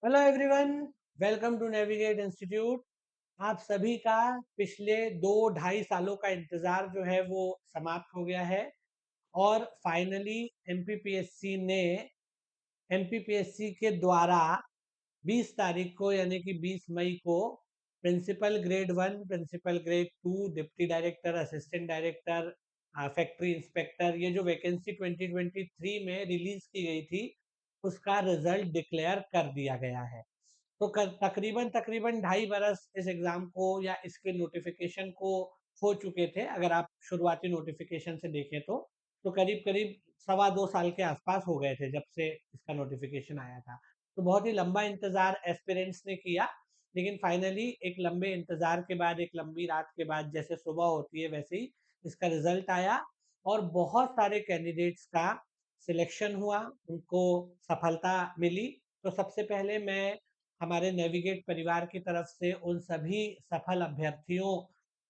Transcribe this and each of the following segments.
Hello everyone, welcome to Navigate institute. आप सभी का पिछले 2 ढाई सालों का इंतजार जो है वो समाप्त हो गया है और फाइनली एमपीपीएससी ने एमपीपीएससी के द्वारा 20 तारीख को यानी कि 20 मई को principal grade 1, principal grade 2, deputy director, assistant director, factory inspector, ये जो वैकेंसी 2023 में रिलीज की गई थी उसका रिजल्ट डिक्लेयर कर दिया गया है। तो तकरीबन तकरीबन 2.5 बरस इस एग्जाम को या इसके नोटिफिकेशन को हो चुके थे। अगर आप शुरुआती नोटिफिकेशन से देखें तो करीब करीब 2.25 साल के आसपास हो गए थे जब से इसका नोटिफिकेशन आया था। तो बहुत ही लंबा इंतजार एस्पिरेंट्स ने किया, लेकिन फाइनली एक लंबे इंतजार के बाद, एक लंबी रात के बाद जैसे सुबह होती है वैसे ही इसका रिजल्ट आया और बहुत सारे कैंडिडेट्स का सिलेक्शन हुआ, उनको सफलता मिली। तो सबसे पहले मैं हमारे नेविगेट परिवार की तरफ से उन सभी सफल अभ्यर्थियों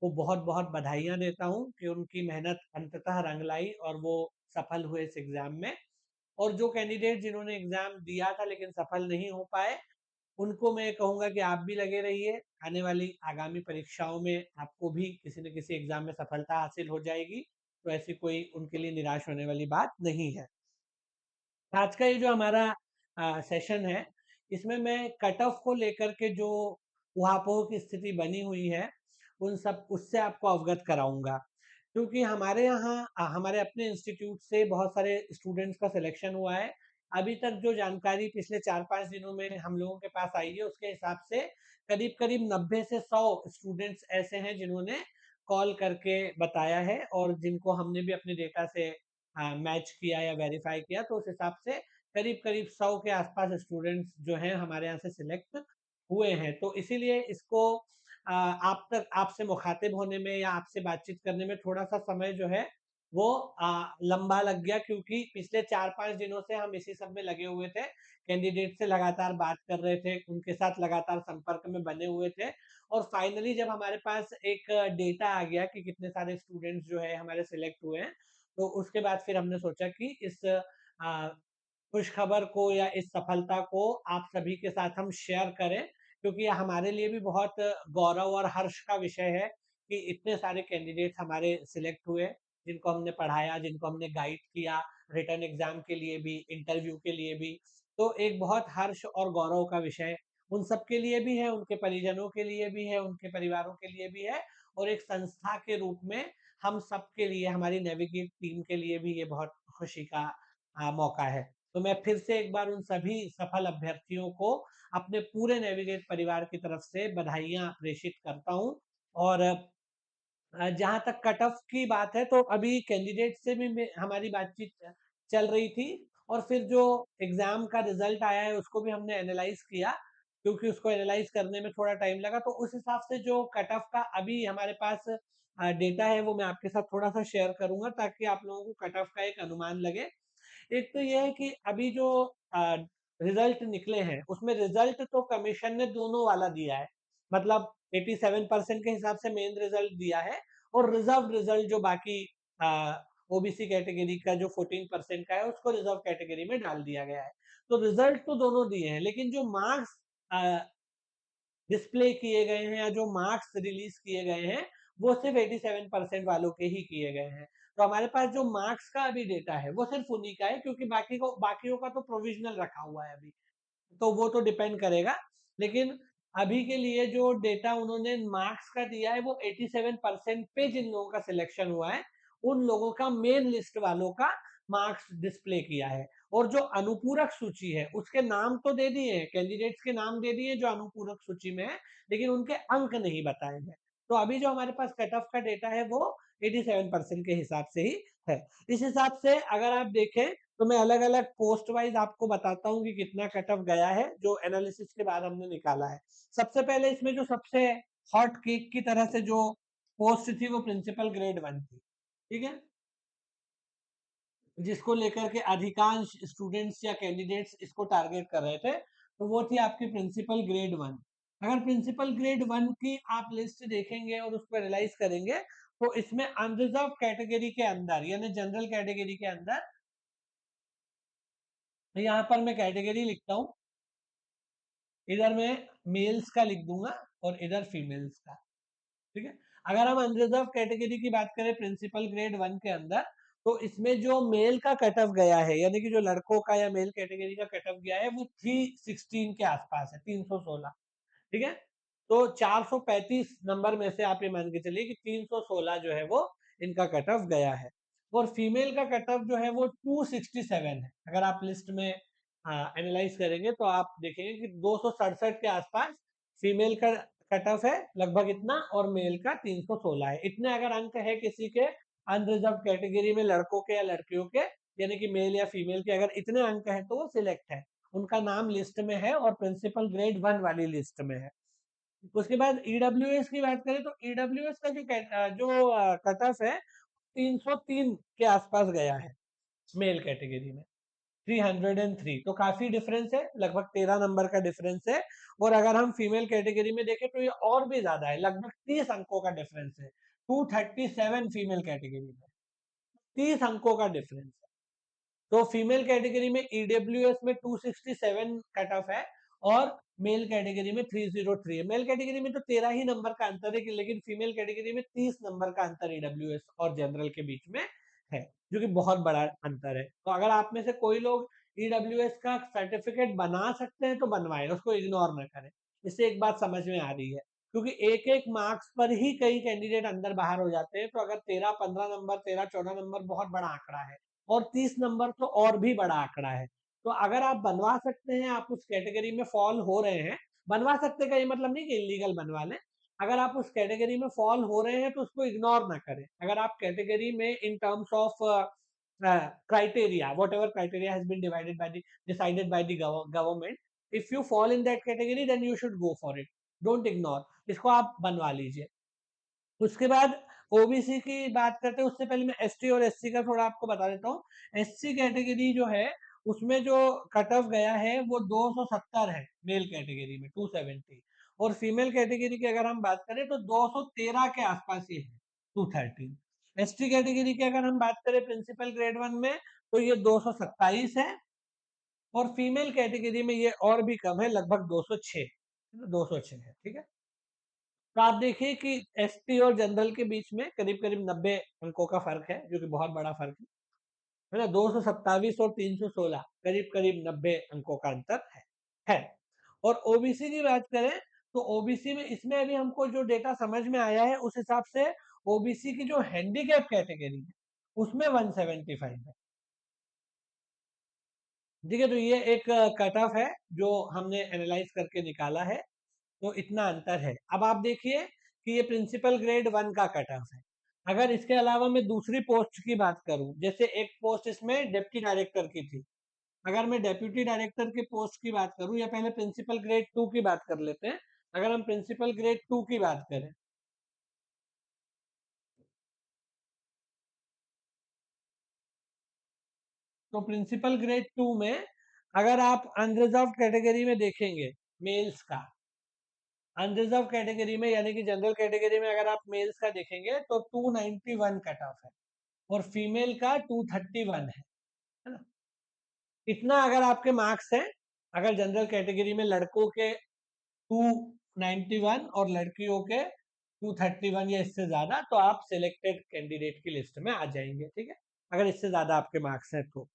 को बहुत बहुत बधाइयां देता हूं कि उनकी मेहनत अंततः रंग लाई और वो सफल हुए इस एग्जाम में। और जो कैंडिडेट जिन्होंने एग्जाम दिया था लेकिन सफल नहीं हो पाए, उनको मैं कहूंगा कि आप भी लगे रहिए। आने वाली आगामी परीक्षाओं में आपको भी किसी न किसी एग्जाम में सफलता हासिल हो जाएगी। तो ऐसी कोई उनके लिए निराश होने वाली बात नहीं है। आज का ये जो हमारा सेशन है, इसमें मैं कट ऑफ को लेकर के जो ऊहापोह की स्थिति बनी हुई है उन सब उससे आपको अवगत कराऊंगा। क्योंकि हमारे यहाँ हमारे अपने इंस्टीट्यूट से बहुत सारे स्टूडेंट्स का सिलेक्शन हुआ है। अभी तक जो जानकारी पिछले 4-5 दिनों में हम लोगों के पास आई है उसके हिसाब से करीब करीब 90 से 100 स्टूडेंट्स ऐसे हैं जिन्होंने कॉल करके बताया है और जिनको हमने भी अपने डेटा से मैच किया या वेरीफाई किया। तो उस हिसाब से करीब करीब 100 के आसपास स्टूडेंट्स जो हैं हमारे यहाँ से सिलेक्ट हुए हैं। तो इसीलिए इसको आप तक आपसे मुखातिब होने में या आपसे बातचीत करने में थोड़ा सा समय जो है वो लंबा लग गया, क्योंकि पिछले 4-5 दिनों से हम इसी सब में लगे हुए थे। कैंडिडेट से लगातार बात कर रहे थे, उनके साथ लगातार संपर्क में बने हुए थे और फाइनली जब हमारे पास एक डेटा आ गया कि कितने सारे स्टूडेंट्स जो है हमारे सिलेक्ट हुए हैं, तो उसके बाद फिर हमने सोचा कि इस खुश खबर को या इस सफलता को आप सभी के साथ हम शेयर करें, क्योंकि ये हमारे लिए भी बहुत गौरव और हर्ष का विषय है कि इतने सारे कैंडिडेट्स हमारे सिलेक्ट हुए, जिनको हमने पढ़ाया, जिनको हमने गाइड किया, रिटर्न एग्जाम के लिए भी, इंटरव्यू के लिए भी। तो एक बहुत हर्ष और गौरव का विषय उन सब के लिए भी है, उनके परिजनों के लिए भी है, उनके परिवारों के लिए भी है और एक संस्था के रूप में हम सब के लिए, हमारी नेविगेट टीम के लिए भी ये बहुत खुशी का मौका है। तो मैं फिर से एक बार उन सभी सफल अभ्यर्थियों को अपने पूरे नेविगेट परिवार की तरफ से बधाइयां प्रेषित करता हूं। और जहां तक कट ऑफ की बात है तो अभी कैंडिडेट से भी हमारी बातचीत चल रही थी और फिर जो एग्जाम का रिजल्ट आया है उसको भी हमने एनालाइज किया, क्योंकि उसको एनालाइज करने में थोड़ा टाइम लगा। तो उस हिसाब से जो कट ऑफ का अभी हमारे पास डेटा है वो मैं आपके साथ थोड़ा सा शेयर करूंगा ताकि आप लोगों को कट ऑफ का एक अनुमान लगे। एक तो ये है कि अभी जो रिजल्ट निकले हैं उसमें रिजल्ट तो कमीशन ने दोनों वाला दिया है। मतलब 87% के हिसाब से मेन रिजल्ट दिया है और रिजर्व रिजल्ट जो बाकी ओबीसी कैटेगरी का जो 14% का है उसको रिजर्व कैटेगरी में डाल दिया गया है। तो रिजल्ट तो दोनों दिए हैं, लेकिन जो मार्क्स डिस्प्ले किए गए हैं या जो मार्क्स रिलीज किए गए हैं वो सिर्फ 87% वालों के ही किए गए हैं। तो हमारे पास जो मार्क्स का अभी डेटा है वो सिर्फ उन्हीं का है, क्योंकि बाकियों का तो प्रोविजनल रखा हुआ है अभी। तो वो तो डिपेंड करेगा, लेकिन अभी के लिए जो डेटा उन्होंने मार्क्स का दिया है वो 87% पे जिन लोगों का सिलेक्शन हुआ है उन लोगों का मेन लिस्ट वालों का मार्क्स डिस्प्ले किया है। और जो अनुपूरक सूची है उसके नाम तो दे दिए हैं, कैंडिडेट्स के नाम दे दिए जो अनुपूरक सूची में है, लेकिन उनके अंक नहीं बताए हैं। तो अभी जो हमारे पास कट ऑफ का डेटा है वो 87% के हिसाब से ही है। इस हिसाब से अगर आप देखें तो मैं अलग अलग पोस्ट वाइज आपको बताता हूँ कि कितना कट ऑफ गया है जो एनालिसिस के बाद हमने निकाला है। सबसे पहले इसमें जो सबसे हॉट केक की तरह से जो पोस्ट थी वो प्रिंसिपल ग्रेड 1 थी, ठीक है, जिसको लेकर के अधिकांश स्टूडेंट्स या कैंडिडेट्स इसको टारगेट कर रहे थे। तो वो थी आपकी प्रिंसिपल ग्रेड 1। अगर प्रिंसिपल ग्रेड 1 की आप लिस्ट देखेंगे और उसको एनालाइज करेंगे तो इसमें अनरिजर्व कैटेगरी के अंदर यानी जनरल कैटेगरी के अंदर, यहाँ पर मैं कैटेगरी लिखता हूँ, इधर मैं मेल्स का लिख दूंगा और इधर फीमेल्स का, ठीक है। अगर हम अनरिजर्व कैटेगरी की बात करें प्रिंसिपल ग्रेड 1 के अंदर, तो इसमें जो मेल का कट ऑफ गया है, यानी कि जो लड़कों का या मेल कैटेगरी का कट ऑफ गया है, वो 316 के आसपास है, 316, ठीक है। तो 435 नंबर में से आप ये मान के चलिए कि 316 जो है वो इनका कट ऑफ गया है। और फीमेल का कट ऑफ जो है वो 267 है। अगर आप लिस्ट में एनालाइज करेंगे तो आप देखेंगे कि 267 के आसपास फीमेल का कट ऑफ है, लगभग इतना, और मेल का 316 है। इतने अगर अंक है किसी के अनरिजर्व कैटेगरी में लड़कों के या लड़कियों के, यानी कि मेल या फीमेल के, अगर इतने अंक है तो वो सिलेक्ट है, उनका नाम लिस्ट में है और प्रिंसिपल ग्रेड 1 वाली लिस्ट में है। उसके बाद ईडब्ल्यूएस की बात करें तो ईडब्ल्यूएस का जो कट ऑफ है 303 के आसपास गया है मेल कैटेगरी में, 303, तो काफी डिफरेंस है, लगभग 13 नंबर का डिफरेंस है। और अगर हम फीमेल कैटेगरी में देखें तो ये और भी ज्यादा है, लगभग 30 अंकों का डिफरेंस है, 237 फीमेल कैटेगरी में 30 अंकों का डिफरेंस है। तो फीमेल कैटेगरी में ईडब्ल्यूएस में 267 कट ऑफ है और मेल कैटेगरी में 303 है। मेल कैटेगरी में तो 13 ही नंबर का अंतर है, लेकिन फीमेल कैटेगरी में 30 नंबर का अंतर ईडब्ल्यूएस और जनरल के बीच में है, जो कि बहुत बड़ा अंतर है। तो अगर आप में से कोई लोग ईडब्ल्यूएस का सर्टिफिकेट बना सकते हैं तो बनवाएं, उसको इग्नोर न करें। इससे एक बात समझ में आ रही है, क्योंकि एक एक मार्क्स पर ही कई कैंडिडेट अंदर बाहर हो जाते हैं। तो अगर 13-15 नंबर, 13-14 नंबर बहुत बड़ा आंकड़ा है, और 30 नंबर तो और भी बड़ा आंकड़ा है। तो अगर आप बनवा सकते हैं, आप उस कैटेगरी में फॉल हो रहे हैं, बनवा सकते का ये मतलब नहीं कि इलीगल बनवा लें। अगर आप उस कैटेगरी में फॉल हो रहे हैं तो उसको इग्नोर ना करें। अगर आप कैटेगरी में in terms of criteria, whatever criteria has been decided by the government, if you fall in that category then you should go for it, don't ignore, इसको आप बनवा लीजिए। उसके बाद ओबीसी की बात करते हैं, उससे पहले मैं एसटी और एससी का थोड़ा आपको बता देता हूँ। एससी कैटेगरी जो है उसमें जो कट ऑफ गया है वो 270 है मेल कैटेगरी में, 270, और फीमेल कैटेगरी की अगर हम बात करें तो 213 के आसपास ही है, 213। एसटी कैटेगरी की अगर हम बात करें प्रिंसिपल ग्रेड 1 में तो ये 227 है, और फीमेल कैटेगरी में ये और भी कम है, लगभग 206, 206 है, ठीक है। तो आप देखिए कि एसटी और जनरल के बीच में करीब करीब 90 अंकों का फर्क है, जो कि बहुत बड़ा फर्क है ना। 227 और 316, करीब करीब 90 अंकों का अंतर है। और ओबीसी की बात करें तो ओबीसी में, इसमें अभी हमको जो डेटा समझ में आया है उस हिसाब से ओबीसी की जो हैंडीकैप कैटेगरी है उसमें 175 है, ठीक है। तो ये एक कट ऑफ है जो हमने एनालाइज करके निकाला है, तो इतना अंतर है। अब आप देखिए कि ये प्रिंसिपल ग्रेड 1 का कट ऑफ है। अगर इसके अलावा मैं दूसरी पोस्ट की बात करूं, जैसे एक पोस्ट इसमें डिप्टी डायरेक्टर की थी, अगर मैं डेप्यूटी डायरेक्टर की पोस्ट की बात करूं, या पहले प्रिंसिपल ग्रेड 2 की बात कर लेते हैं। अगर हम प्रिंसिपल ग्रेड 2 की बात करें तो प्रिंसिपल ग्रेड 2 में अगर आप अनरिजर्व कैटेगरी में देखेंगे मेल्स का, अनरिजर्व कैटेगरी में यानी कि जनरल कैटेगरी में अगर आप मेल्स का देखेंगे तो 291 कट ऑफ है, और फीमेल का 231 है ना। इतना अगर आपके मार्क्स हैं, अगर जनरल कैटेगरी में लड़कों के 291 और लड़कियों के 231 या इससे ज्यादा, तो आप सिलेक्टेड कैंडिडेट की लिस्ट में आ जाएंगे, ठीक है। अगर इससे ज्यादा आपके मार्क्स हैं तो,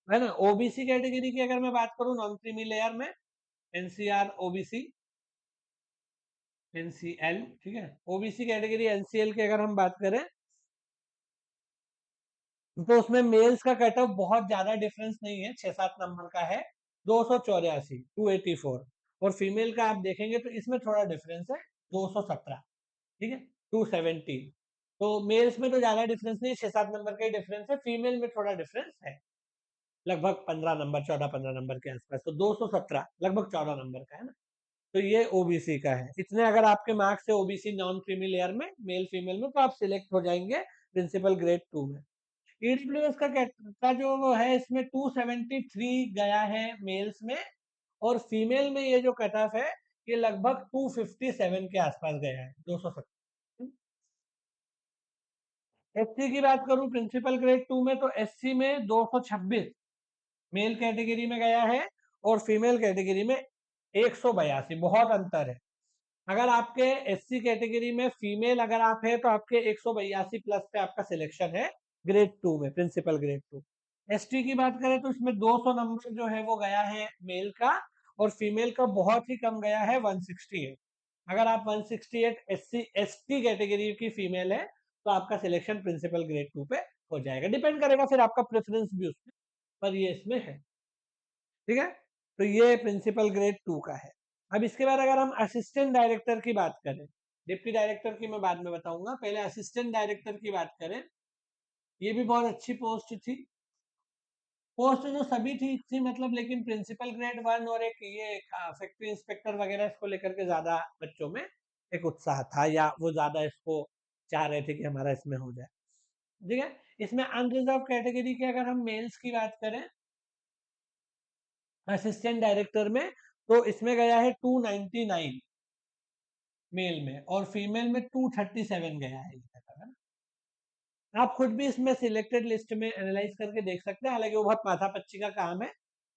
है ना। ओबीसी कैटेगरी की अगर मैं बात करूं नॉन क्रीमी लेयर में, एनसीआर ओबीसी, एनसीएल, ठीक है। ओबीसी कैटेगरी एनसीएल की अगर हम बात करें तो उसमें मेल्स का कट ऑफ बहुत ज्यादा डिफरेंस नहीं है, 6-7 नंबर का है, 284, 284, और फीमेल का आप देखेंगे तो इसमें थोड़ा डिफरेंस है, 217, ठीक है, 270। तो मेल्स में तो ज्यादा डिफरेंस नहीं, 6-7 नंबर का ही डिफरेंस है, फीमेल में थोड़ा डिफरेंस है, लगभग 15 नंबर, 14-15 नंबर के आसपास, तो 217 लगभग 14 नंबर का है ना। तो ये ओबीसी का है। इतने अगर आपके मार्क्स है ओबीसी नॉन क्रीमी लेयर में मेल फीमेल में, तो आप सिलेक्ट हो जाएंगे प्रिंसिपल ग्रेड 2 में। ईडब्ल्यूएस का जो वो है, इसमें 273 गया है मेल्स में, और फीमेल में ये जो कट ऑफ है ये लगभग 257 के आसपास गया है, 270। एससी की बात करूं प्रिंसिपल ग्रेड 2 में तो एससी में 226 मेल कैटेगरी में गया है, और फीमेल कैटेगरी में 182, बहुत अंतर है। अगर आपके एससी कैटेगरी में फीमेल अगर आप है तो आपके 182 प्लस पे आपका सिलेक्शन है ग्रेड 2 में, प्रिंसिपल ग्रेड 2। एसटी की बात करें तो इसमें 200 नंबर जो है वो गया है मेल का, और फीमेल का बहुत ही कम गया है 168। अगर आप 168 एससी एसटी कैटेगरी की फीमेल है तो आपका सिलेक्शन प्रिंसिपल ग्रेड 2 पे हो जाएगा। डिपेंड करेगा फिर आपका प्रेफरेंस भी उसमें, पर ये इसमें है। ठीक है, तो ये प्रिंसिपल ग्रेड 2 का है। अब इसके बाद अगर हम असिस्टेंट डायरेक्टर की बात करें, डिप्टी डायरेक्टर की मैं बाद में बताऊंगा, पहले असिस्टेंट डायरेक्टर की बात करें। ये भी बहुत अच्छी पोस्ट थी। पोस्ट जो सभी ठीक थी मतलब, लेकिन प्रिंसिपल ग्रेड 1 और एक ये फैक्ट्री इंस्पेक्टर वगैरह इसको लेकर के ज्यादा बच्चों में एक उत्साह था, या वो ज्यादा इसको चाह रहे थे कि हमारा इसमें हो जाए। ठीक है, इसमें अनरिजर्व कैटेगरी की अगर हम मेल्स की बात करें असिस्टेंट डायरेक्टर में, तो इसमें गया है 299 मेल में, और फीमेल में 237 गया है ना। आप खुद भी इसमें सिलेक्टेड लिस्ट में एनालाइज करके देख सकते हैं, हालांकि वो बहुत माथापच्ची का काम है,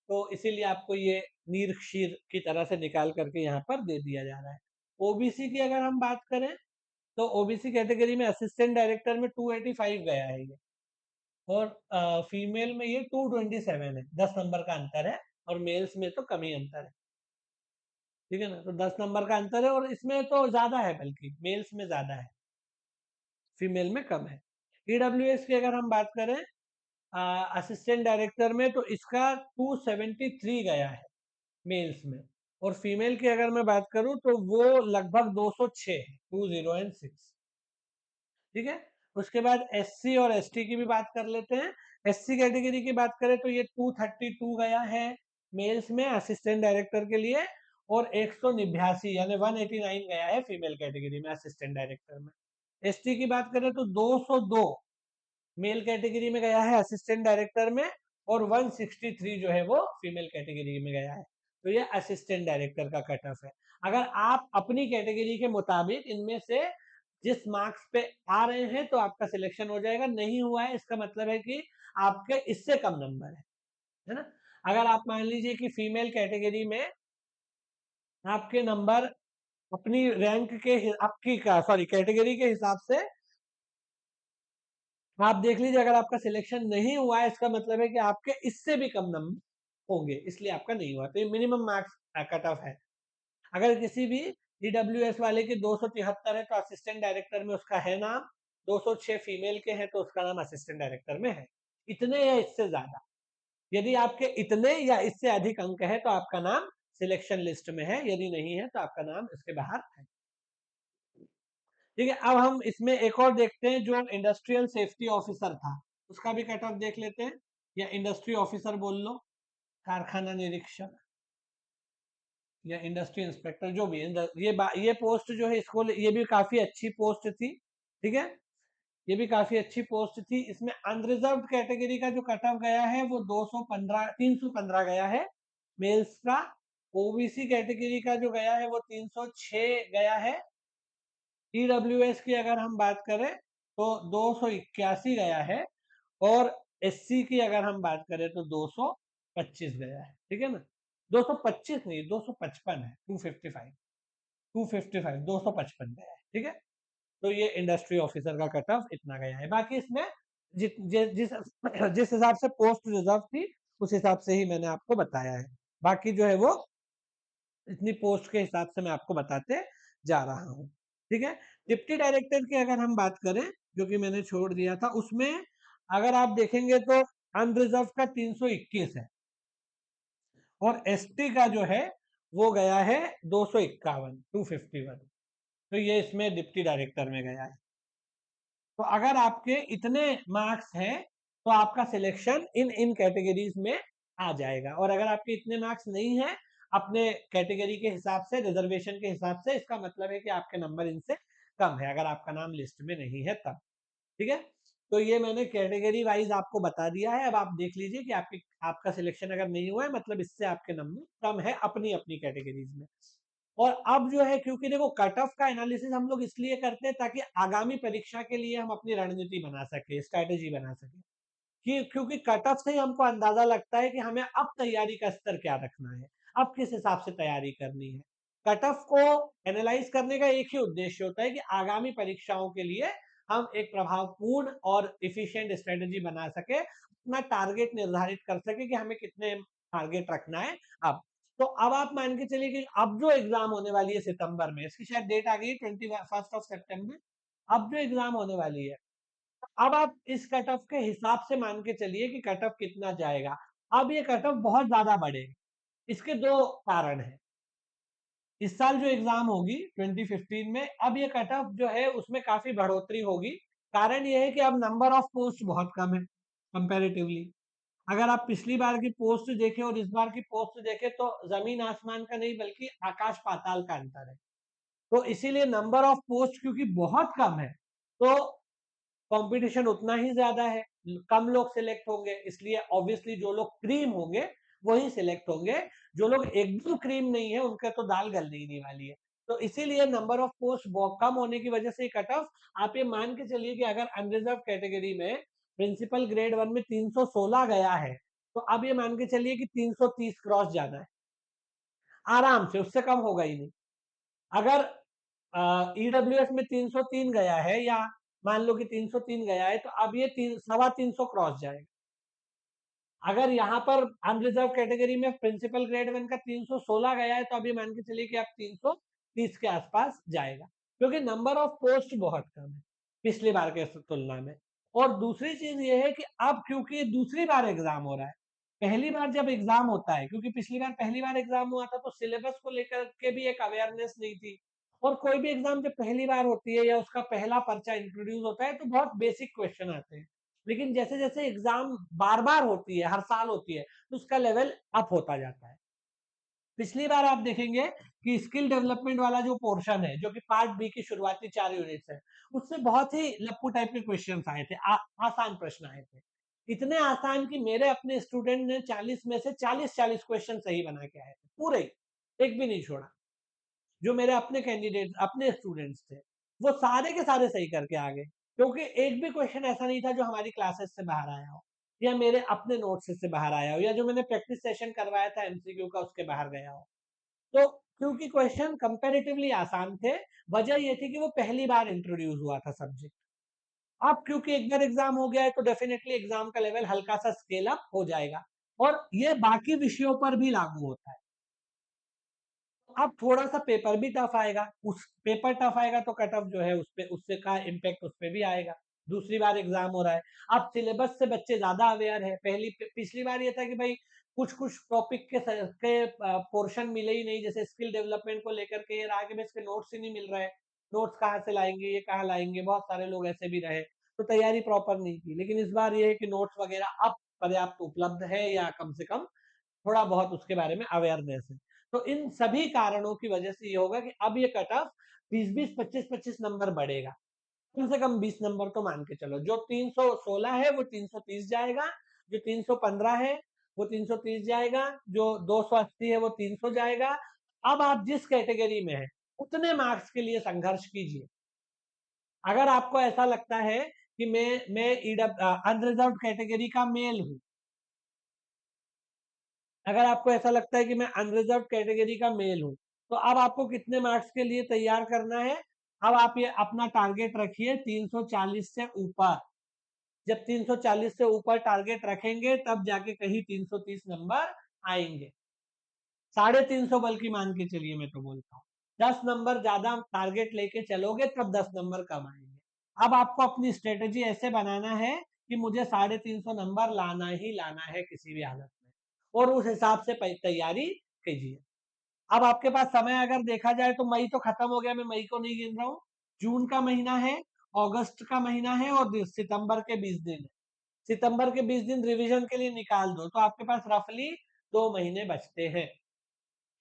तो इसीलिए आपको ये नीर शीर की तरह से निकाल करके यहाँ पर दे दिया जा रहा है। ओबीसी की अगर हम बात करें तो ओबीसी कैटेगरी में असिस्टेंट डायरेक्टर में 285 गया है ये, और फीमेल में ये 227 है, 10 नंबर का अंतर है, और मेल्स में तो कम ही अंतर है। ठीक है ना, तो 10 नंबर का अंतर है, और इसमें तो ज्यादा है, बल्कि मेल्स में ज्यादा है, फीमेल में कम है। ईडब्ल्यूएस की अगर हम बात करें असिस्टेंट डायरेक्टर में, तो इसका 273 गया है मेल्स में, और फीमेल की अगर मैं बात करूं तो वो लगभग 206 है, 2006। ठीक है, उसके बाद एससी और एसटी की भी बात कर लेते हैं। एससी कैटेगरी की बात करें तो ये 232 गया है मेल्स में असिस्टेंट डायरेक्टर के लिए, और 189 यानी 189 गया है फीमेल कैटेगरी में असिस्टेंट डायरेक्टर में। एसटी की बात करें तो 202 मेल कैटेगरी में गया है असिस्टेंट डायरेक्टर में, और 163 जो है वो फीमेल कैटेगरी में गया है। तो ये असिस्टेंट डायरेक्टर का कट ऑफ है। अगर आप अपनी कैटेगरी के मुताबिक इनमें से जिस मार्क्स पे आ रहे हैं तो आपका सिलेक्शन हो जाएगा, नहीं हुआ है इसका मतलब है कि आपके इससे कम नंबर है ना। अगर आप मान लीजिए कि फीमेल कैटेगरी में आपके नंबर अपनी रैंक के आपकी का सॉरी कैटेगरी के हिसाब से आप देख लीजिए, अगर आपका सिलेक्शन नहीं हुआ है इसका मतलब है कि आपके इससे भी कम नंबर होंगे, इसलिए आपका नहीं हुआ, तो ये मिनिमम मार्क्स कट ऑफ है। अगर किसी भी ईडब्ल्यूएस वाले के 273 है तो असिस्टेंट डायरेक्टर में उसका है नाम, 206 फीमेल के हैं तो उसका नाम असिस्टेंट डायरेक्टर में है। इतने या इससे ज्यादा, यदि आपके इतने या इससे अधिक अंक है तो आपका नाम सिलेक्शन लिस्ट में है, यदि नहीं है तो आपका नाम इसके बाहर है। ठीक है, अब हम इसमें एक और देखते हैं जो इंडस्ट्रियल सेफ्टी ऑफिसर था, उसका भी कट ऑफ देख लेते हैं, या इंडस्ट्री ऑफिसर बोल लो, कारखाना निरीक्षक या इंडस्ट्री इंस्पेक्टर, जो भी है। ये पोस्ट जो है इसको ये भी काफी अच्छी पोस्ट थी। ठीक है, ये भी काफी अच्छी पोस्ट थी। इसमें अनरिजर्व कैटेगरी का जो कट ऑफ गया है वो 315 गया है मेल्स का। ओबीसी कैटेगरी का जो गया है वो 306 गया है। ईडब्ल्यूएस की अगर हम बात करें तो 281 गया है, और एससी की अगर हम बात करें तो 225 गया है। ठीक है ना, 225 नहीं, 255 है, 255, 255, 255 गया है। ठीक है, तो ये इंडस्ट्री ऑफिसर का कट ऑफ इतना गया है। बाकी इसमें जिस जिस हिसाब से पोस्ट रिजर्व थी उस हिसाब से ही मैंने आपको बताया है, बाकी जो है वो इतनी पोस्ट के हिसाब से मैं आपको बताते जा रहा हूँ। ठीक है, डिप्टी डायरेक्टर की अगर हम बात करें, जो कि मैंने छोड़ दिया था, उसमें अगर आप देखेंगे तो अनरिजर्व का 321 है, और एसटी का जो है वो गया है 251, 251। तो ये इसमें डिप्टी डायरेक्टर में गया है। तो अगर आपके इतने मार्क्स हैं तो आपका सिलेक्शन इन इन कैटेगरीज में आ जाएगा, और अगर आपके इतने मार्क्स नहीं है अपने कैटेगरी के हिसाब से, रिजर्वेशन के हिसाब से, इसका मतलब है कि आपके नंबर इनसे कम है, अगर आपका नाम लिस्ट में नहीं है तब। ठीक है, तो ये मैंने कैटेगरी वाइज आपको बता दिया है। अब आप देख लीजिए कि आपका सिलेक्शन अगर नहीं हुआ है मतलब इससे आपके नंबर कम है अपनी अपनी कैटेगरीज में। और अब जो है, क्योंकि देखो कट ऑफ का एनालिसिस हम लोग इसलिए करते हैं ताकि आगामी परीक्षा के लिए हम अपनी रणनीति बना सके, स्ट्रैटेजी बना सके, कि क्योंकि कट ऑफ से ही हमको अंदाजा लगता है कि हमें अब तैयारी का स्तर क्या रखना है। अब किस हिसाब से तैयारी करनी है। कट ऑफ को एनालाइज करने का एक ही उद्देश्य होता है कि आगामी परीक्षाओं के लिए हम एक प्रभावपूर्ण और एफिशिएंट स्ट्रेटजी बना सके, अपना टारगेट निर्धारित कर सके कि हमें कितने टारगेट रखना है अब। तो अब आप मान के चलिए कि अब जो एग्जाम होने वाली है सितंबर में, इसकी शायद डेट आ गई 21 सितंबर। अब जो एग्जाम होने वाली है, अब आप इस कट ऑफ के हिसाब से मान के चलिए कि कट ऑफ कितना जाएगा। अब ये कट ऑफ बहुत ज्यादा बढ़ेगा। इसके दो कारण हैं। इस साल जो एग्जाम होगी 2015 में, अब ये कट ऑफ जो है उसमें काफी बढ़ोतरी होगी। कारण ये है कि अब नंबर ऑफ पोस्ट बहुत कम है कंपैरेटिवली। अगर आप पिछली बार की पोस्ट देखें और इस बार की पोस्ट देखें तो जमीन आसमान का नहीं बल्कि आकाश पाताल का अंतर है। तो इसीलिए नंबर ऑफ पोस्ट क्योंकि बहुत कम है, तो कंपटीशन उतना ही ज्यादा है, कम लोग सिलेक्ट होंगे, इसलिए ऑब्वियसली जो लोग क्रीम होंगे वही सिलेक्ट होंगे। जो लोग एकदम क्रीम नहीं है उनके तो दाल गलने ही नहीं वाली है। तो इसीलिए नंबर ऑफ पोस्ट बहुत कम होने की वजह से कट ऑफ, आप ये मान के चलिए कि अगर अनरिजर्व कैटेगरी में प्रिंसिपल ग्रेड 1 में 316 गया है, तो अब ये मान के चलिए कि 330 क्रॉस जाना है आराम से, उससे कम होगा ही नहीं। अगर ईडब्ल्यूएस में 303 गया है या मान लो कि 303 गया है, तो अब ये 300 क्रॉस जाएगा। अगर यहाँ पर अनरिजर्व कैटेगरी में प्रिंसिपल ग्रेड 1 का 316 गया है, तो अभी मान के चलिए कि अब 330 के आसपास जाएगा, क्योंकि नंबर ऑफ पोस्ट बहुत कम है पिछली बार के तुलना में। और दूसरी चीज ये है कि अब क्योंकि दूसरी बार एग्जाम हो रहा है, पहली बार जब एग्जाम होता है, क्योंकि पिछली बार पहली बार एग्जाम हुआ था तो सिलेबस को लेकर के भी एक अवेयरनेस नहीं थी। और कोई भी एग्जाम जब पहली बार होती है या उसका पहला पर्चा इंट्रोड्यूस होता है तो बहुत बेसिक क्वेश्चन आते हैं। लेकिन जैसे जैसे एग्जाम बार बार होती है, हर साल होती है, तो उसका लेवल अप होता जाता है। पिछली बार आप देखेंगे कि स्किल डेवलपमेंट वाला जो पोर्शन है, जो कि पार्ट बी की शुरुआती 4 यूनिट्स है, उससे बहुत ही लप्पू टाइप के क्वेश्चंस आए थे, आसान प्रश्न आए थे। इतने आसान कि मेरे अपने स्टूडेंट ने 40 में से 40-40 क्वेश्चन सही बना के आए थे, पूरे ही, एक भी नहीं छोड़ा। जो मेरे अपने कैंडिडेट अपने स्टूडेंट्स थे, वो सारे के सारे सही करके आ गए, क्योंकि एक भी क्वेश्चन ऐसा नहीं था जो हमारी क्लासेस से बाहर आया हो या मेरे अपने नोट्स से बाहर आया हो या जो मैंने प्रैक्टिस सेशन करवाया था एमसीक्यू का उसके बाहर गया हो। तो क्योंकि क्वेश्चन कंपैरेटिवली आसान थे, वजह ये थी कि वो पहली बार इंट्रोड्यूस हुआ था सब्जेक्ट। अब क्योंकि एक बार एग्जाम हो गया है तो डेफिनेटली एग्जाम का लेवल हल्का सा स्केल अप हो जाएगा, और ये बाकी विषयों पर भी लागू होता है। अब थोड़ा-सा पेपर भी टफ आएगा, उस पेपर टफ आएगा तो कट ऑफ जो है उसपे उससे का इम्पैक्ट उसपे भी आएगा। दूसरी बार एग्ज़ाम हो रहा है, अब सिलेबस से बच्चे ज़्यादा अवेयर हैं। पिछली बार ये था कि भई कुछ-कुछ टॉपिक के पोर्शन मिले ही नहीं, जैसे स्किल डेवलपमेंट को लेकर के ये रहा कि भई इसके नोट्स ही नहीं मिल रहे हैं। नोट्स कहाँ से लाएँगे, ये कहाँ लाएँगे? बहुत सारे लोग ऐसे भी रहे, तो तैयारी प्रॉपर नहीं की। लेकिन इस बार ये है कि नोट्स वगैरह अब पर्याप्त उपलब्ध है या कम से कम थोड़ा बहुत उसके बारे में अवेयरनेस है। तो इन सभी कारणों की वजह से ये होगा कि अब ये कट ऑफ 20-20, 25-25 नंबर बढ़ेगा। कम से कम 20 नंबर तो मान के चलो। जो 316 है वो 330 जाएगा, जो 315 है वो 330 जाएगा, जो 280 है वो 300 जाएगा। अब आप जिस कैटेगरी में हैं, उतने मार्क्स के लिए संघर्ष कीजिए। अगर आपको ऐसा लगता है कि मैं अनरिजर्व्ड कैटेगरी का मेल हूँ, अगर आपको ऐसा लगता है कि मैं अनरिजर्व्ड कैटेगरी का मेल हूँ, तो अब आपको कितने मार्क्स के लिए तैयार करना है? अब आप ये अपना टारगेट रखिए 340 से ऊपर। जब 340 से ऊपर टारगेट रखेंगे तब जाके कहीं 330 नंबर आएँगे। 350 बल्कि मान के चलिए, मैं तो बोलता हूँ। 10 नंबर ज़्यादा टारगेट लेके चलोगे तब 10 नंबर कम आएँगे। अब आपको अपनी स्ट्रैटेजी ऐसे बनाना है कि मुझे 350 नंबर लाना ही लाना है किसी भी हालत में, और उस हिसाब से तैयारी कीजिए। अब आपके पास समय अगर देखा जाए तो मई तो खत्म हो गया, मैं मई को नहीं गिन रहा हूँ। जून का महीना है, अगस्त का महीना है और सितंबर के 20 दिन है। सितंबर के 20 दिन रिवीजन के लिए निकाल दो, तो आपके पास रफली 2 महीने बचते हैं।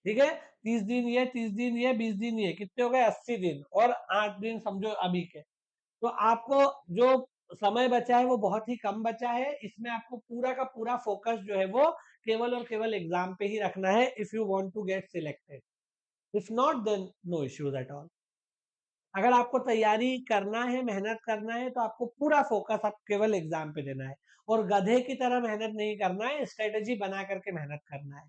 ठीक है? 30 दिन ये, 30 दिन ये, 20 दिन ये, कितने हो गए? 80 दिन, और 8 दिन समझो अभी के। तो आपको जो समय बचा है वो बहुत ही कम बचा है। इसमें आपको पूरा का पूरा फोकस जो है वो केवल और केवल एग्जाम पे ही रखना है, if you want to get selected. If not then no issues at all. अगर आपको तैयारी करना है, मेहनत करना है, तो आपको पूरा फोकस आप केवल एग्जाम पे देना है, और गधे की तरह मेहनत नहीं करना है, स्ट्रेटेजी बना करके मेहनत करना है।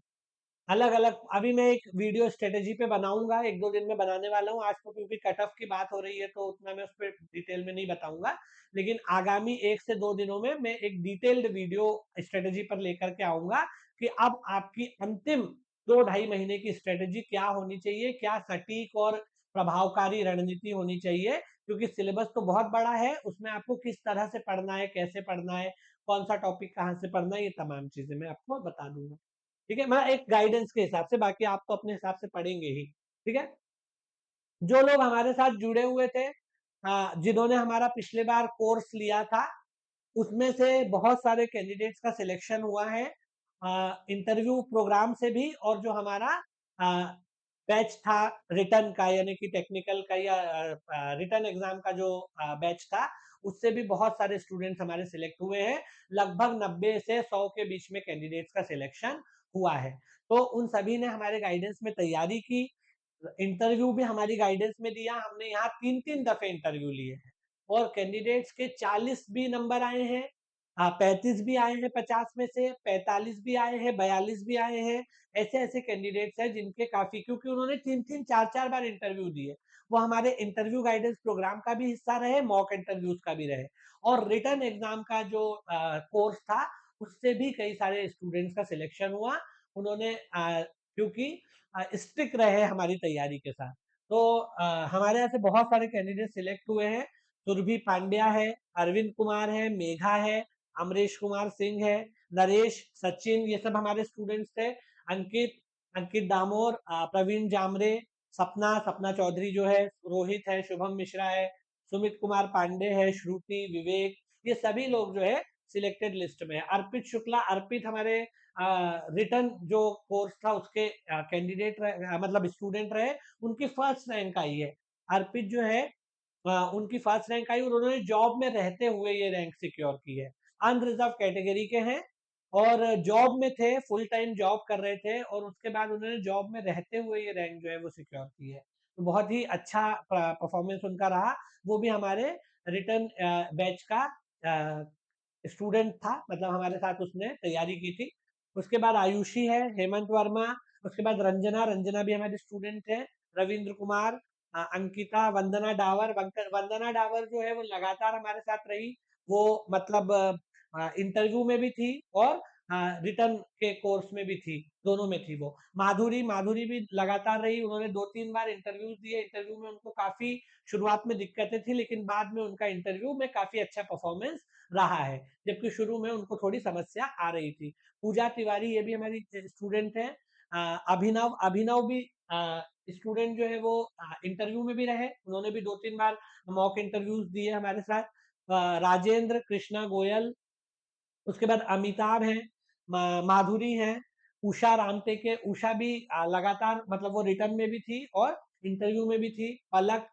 अलग-अलग अभी मैं एक वीडियो स्ट्रैटेजी पे बनाऊँगा, 1-2 दिन में बनाने वाला हूँ। आज तो क्योंकि कट ऑफ की बात हो रही है तो उतना मैं उसपे डिटेल में नहीं बताऊँगा। लेकिन आगामी 1 से 2 दिनों में मैं एक डिटेल्ड वीडियो स्ट्रैटेजी पर लेकर के आऊँगा कि अब आपकी अंतिम 2 ढाई महीने की स्ट्रैटेजी क्या होनी चाहिए, क्या सटीक और प्रभावकारी रणनीति होनी चाहिए। क्योंकि सिलेबस तो बहुत बड़ा है, उसमें आपको किस तरह से पढ़ना है, कैसे पढ़ना है, कौन-सा टॉपिक कहाँ से पढ़ना है, ये तमाम चीज़ें मैं आपको बता दूँगा। ठीक है? मतलब एक गाइडेंस के हिसाब से, बाकी आप तो अपने हिसाब से पढ़ेंगे ही, ठीक है? जो लोग हमारे साथ जुड़े हुए थे, जिन्होंने हमारा पिछले बार कोर्स लिया था, उसमें से बहुत सारे कैंडिडेट्स का सिलेक्शन हुआ है, इंटरव्यू प्रोग्राम से भी, और जो हमारा बैच था रिटन का, यानी कि टेक्निकल का या रिटन एग्जाम का जो बैच था, उससे भी बहुत सारे स्टूडेंट्स हमारे सिलेक्ट हुए हैं। लगभग 90 से 100 के बीच में कैंडिडेट्स का सिलेक्शन हुआ है। तो उन सभी ने हमारे गाइडेंस में तैयारी की, इंटरव्यू भी हमारी गाइडेंस में दिया। हमने यहाँ 3-3 दफे इंटरव्यू लिए हैं और कैंडिडेट्स के 40 भी नंबर आए हैं, 35 भी आए हैं 50 में से, 45 भी आए हैं, 42 भी आए हैं। ऐसे-ऐसे कैंडिडेट्स हैं जिनके काफ़ी, क्योंकि उन्होंने 3-3 4-4 बार इंटरव्यू दिए। वो हमारे इंटरव्यू गाइडेंस प्रोग्राम का भी हिस्सा रहे, मॉक इंटरव्यूज़ का भी रहे, और रिटन एग्ज़ाम का जो कोर्स था, उससे भी कई सारे स्टूडेंट्स का सिलेक्शन हुआ। उन्होंने क्योंकि स्टिक रहे हमारी तैयारी के साथ। तो हमारे यहाँ से बहुत सारे कैंडिडेट सिलेक्ट हुए हैं। सुरभि पांड्या है, अरविंद कुमार है, मेघा है, अमरीश कुमार सिंह है, नरेश, सचिन, ये सब हमारे स्टूडेंट्स थे। अंकित, अंकित दामोर, प्रवीण जामरे, सपना, सपना चौधरी जो है, रोहित है, शुभम मिश्रा है, सुमित कुमार पांडे है, श्रुति, विवेक, ये सभी लोग जो है सिलेक्टेड लिस्ट में है। अर्पित शुक्ला, अर्पित हमारे रिटर्न जो कोर्स था उसके कैंडिडेट मतलब स्टूडेंट रहे, उनकी फर्स्ट रैंक आई है। अर्पित जो है, उनकी फर्स्ट रैंक आई और उन्होंने जॉब में रहते हुए ये रैंक सिक्योर की है। अनरिजर्व कैटेगरी के हैं और जॉब में थे, फुल टाइम जॉब कर रहे थे और उसके बाद उन्होंने जॉब में रहते हुए ये रैंक जो है वो सिक्योर की है। तो बहुत ही अच्छा परफॉर्मेंस उनका रहा। वो भी हमारे रिटर्न बैच का स्टूडेंट था, मतलब हमारे साथ उसने तैयारी की थी। उसके बाद आयुषी है, हेमंत वर्मा, उसके बाद रंजना, रंजना भी हमारी स्टूडेंट है, रविंद्र कुमार, अंकिता, वंदना डावर, वंदना डावर जो है वो लगातार हमारे साथ रही। वो मतलब इंटरव्यू में भी थी और रिटर्न के कोर्स में भी थी, दोनों में थी वो। माधुरी, माधुरी भी लगातार रही, उन्होंने 2-3 बार इंटरव्यूज दिए, इंटरव्यू में उनको काफी शुरुआत में दिक्कतें थी, लेकिन बाद में उनका इंटरव्यू में काफी अच्छा परफॉर्मेंस रहा है, जबकि शुरू में उनको थोड़ी समस्या आ रही थी। पूजा तिवारी, ये भी हमारी स्टूडेंट है। अभिनव, अभिनव भी स्टूडेंट जो है वो इंटरव्यू में भी रहे, उन्होंने भी 2-3 बार मॉक इंटरव्यूज दिए हमारे साथ। राजेंद्र, कृष्णा गोयल, उसके बाद अमिताभ हैं, माधुरी हैं, उषा रामटेके, उषा भी लगातार, मतलब वो रिटर्न में भी थी और इंटरव्यू में भी थी। पलक,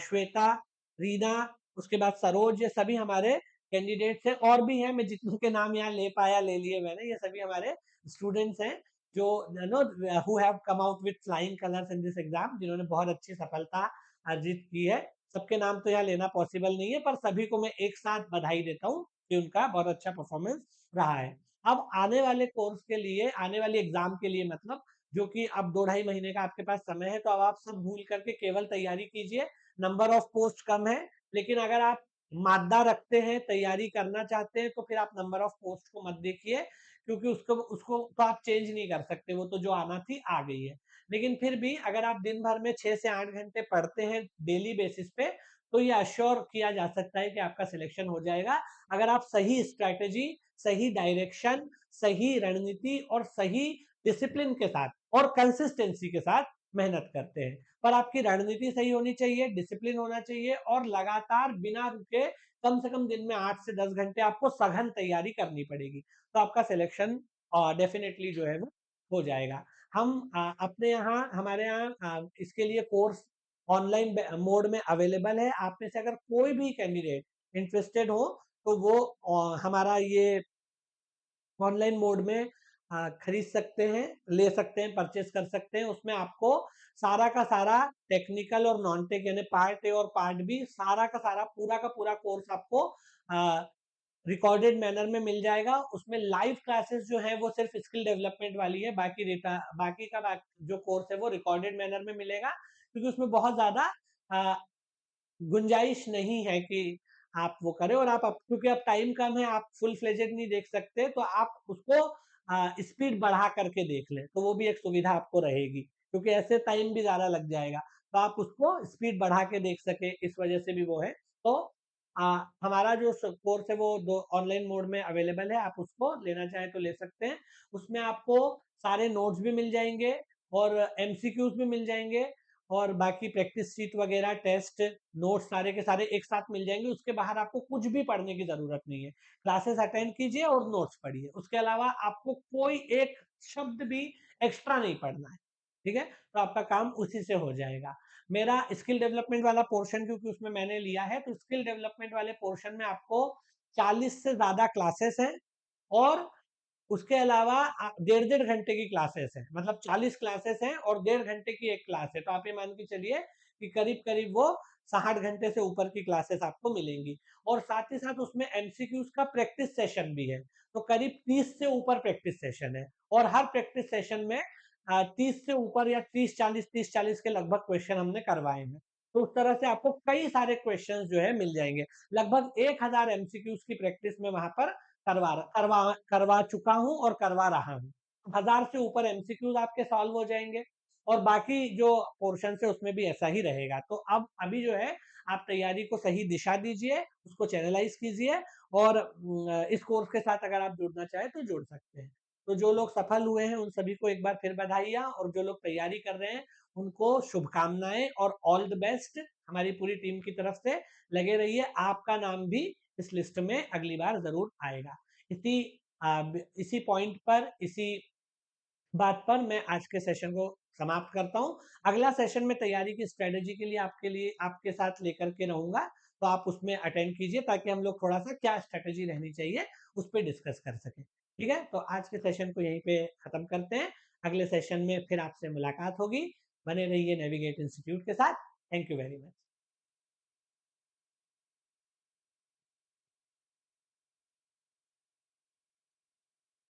श्वेता, रीना, उसके बाद सरोज, ये सभी हमारे कैंडिडेट्स हैं। और भी हैं, मैं जितनों के नाम यहाँ ले पाया ले लिए मैंने। ये सभी हमारे स्टूडेंट्स हैं जो you know who have come out with flying colours in this exam, जिन्होंने बहुत अच्छी सफलता अर्जित की है। सबके नाम तो यहाँ लेना पॉसिबल नहीं है, पर सभी को मैं एक साथ बधाई देता हूँ कि उनका बहुत अच्छा परफॉर्मेंस रहा है। अब आने वाले कोर्स के लिए, आने वाले एग्जाम के लिए, मतलब जो कि अब 2 ढाई महीने का आपके पास समय है, तो अब आप सब भूल करके केवल तैयारी कीजिए। नंबर ऑफ पोस्ट कम है, लेकिन अगर आप मादा रखते हैं, तैयारी करना चाहते हैं, तो फिर आप नंबर ऑफ पोस्ट को मत देखिए, क्योंकि उसको उसको तो आप चेंज नहीं कर सकते, वो तो जो आना थी आ गई है। लेकिन फिर भी अगर आप दिन भर में 6 से 8 घंटे पढ़ते हैं डेली बेसिस पे, तो ये अश्योर किया जा सकता है कि आपका सिलेक्शन हो जाएगा। अगर आप सही स्ट्रैटेजी, सही डायरेक्शन, सही रणनीति और सही डिसिप्लिन के साथ और कंसिस्टेंसी के साथ मेहनत करते हैं। पर आपकी रणनीति सही होनी चाहिए, डिसिप्लिन होना चाहिए और लगातार बिना रुके कम से कम दिन में 8 से 10 घंटे आपको सघन तैयारी करनी पड़ेगी। तो आपका सिलेक्शन डेफिनिटली जो है वो हो जाएगा। हम अपने यहाँ, हमारे यहाँ इसके लिए कोर्स ऑनलाइन मोड में अवेलेबल है। आप में से अगर कोई भी कैंडिडेट इंटरेस्टेड हो, तो वो हमारा ये ऑनलाइन मोड में खरीद सकते हैं, ले सकते हैं, परचेज कर सकते हैं। उसमें आपको सारा का सारा टेक्निकल और नॉन टेक, यानी पार्ट ए और पार्ट बी, सारा का सारा पूरा का पूरा कोर्स आपको रिकॉर्डेड मैनर में मिल जाएगा। उसमें लाइव क्लासेस जो है वो सिर्फ स्किल डेवलपमेंट वाली है, बाकी का जो कोर्स है वो रिकॉर्डेड मैनर में मिलेगा, क्योंकि उसमें बहुत ज्यादा गुंजाइश नहीं है कि आप वो करें। और आप क्योंकि अब टाइम कम है, आप फुल फ्लेजेड नहीं देख सकते, तो आप उसको स्पीड बढ़ा करके देख लें, तो वो भी एक सुविधा आपको रहेगी, क्योंकि ऐसे टाइम भी ज्यादा लग जाएगा, तो आप उसको स्पीड बढ़ा के देख सके, इस वजह से भी वो है। तो हमारा जो कोर्स है वो दो ऑनलाइन मोड में अवेलेबल है, आप उसको लेना चाहें तो ले सकते हैं। उसमें आपको सारे नोट्स भी मिल जाएंगे और एमसीक्यूज भी मिल जाएंगे, और बाकी प्रैक्टिस शीट वगैरह, टेस्ट, नोट्स सारे के सारे एक साथ मिल जाएंगे। उसके बाहर आपको कुछ भी पढ़ने की जरूरत नहीं है। क्लासेस अटेंड कीजिए और नोट्स पढ़िए, उसके अलावा आपको कोई एक शब्द भी एक्स्ट्रा नहीं पढ़ना है, ठीक है? तो आपका काम उसी से हो जाएगा। मेरा स्किल डेवलपमेंट वाला पोर्शन, क्योंकि उसमें मैंने लिया है, तो स्किल डेवलपमेंट वाले पोर्शन में आपको 40 से ज्यादा क्लासेस हैं, और उसके अलावा डेढ़-डेढ़ घंटे की क्लासेस हैं, मतलब 40 क्लासेस हैं और 1.5 घंटे की एक क्लास है। तो आप ये मान के चलिए कि करीब-करीब वो 60 घंटे से ऊपर की क्लासेस आपको मिलेंगी। और साथ ही साथ उसमें एमसीक्यूज का प्रैक्टिस सेशन भी है। तो करीब 30 से ऊपर प्रैक्टिस सेशन है, और हर प्रैक्टिस सेशन में 30 से ऊपर या 30-40, 30-40 के लगभग क्वेश्चन हमने करवाए हैं। तो उस तरह से आपको कई सारे क्वेश्चंस जो है मिल जाएंगे। लगभग 1000 एमसीक्यूज की प्रैक्टिस में वहां पर करवा चुका हूँ और करवा रहा हूँ। 1000 से ऊपर एमसीक्यूज आपके सॉल्व हो जाएंगे, और बाकी जो पोर्शन है उसमें भी ऐसा ही रहेगा। तो अब अभी जो है, आप तैयारी को सही दिशा दीजिए, उसको चैनलाइज कीजिए, और इस कोर्स के साथ अगर आप जुड़ना चाहें तो जुड़ सकते हैं। तो जो लोग सफल हुए हैं उन सभी को एक बार फिर बधाइयाँ, और जो लोग तैयारी कर रहे हैं उनको शुभकामनाएं और ऑल द बेस्ट। हमारी पूरी टीम की तरफ से लगे रहिए, आपका नाम भी इस लिस्ट में अगली बार जरूर आएगा। इसी इसी पॉइंट पर, इसी बात पर मैं आज के सेशन को समाप्त करता हूं। अगला सेशन में तैयारी की स्ट्रेटेजी के लिए आपके साथ लेकर के रहूंगा, तो आप उसमें अटेंड कीजिए, ताकि हम लोग थोड़ा सा क्या स्ट्रेटेजी रहनी चाहिए उस पर डिस्कस कर सकें। ठीक है, तो आज के सेशन को यहीं पे खत्म करते हैं। अगले सेशन में फिर आपसे मुलाकात होगी। बने रहिए नेविगेट इंस्टीट्यूट के साथ। Thank you very much.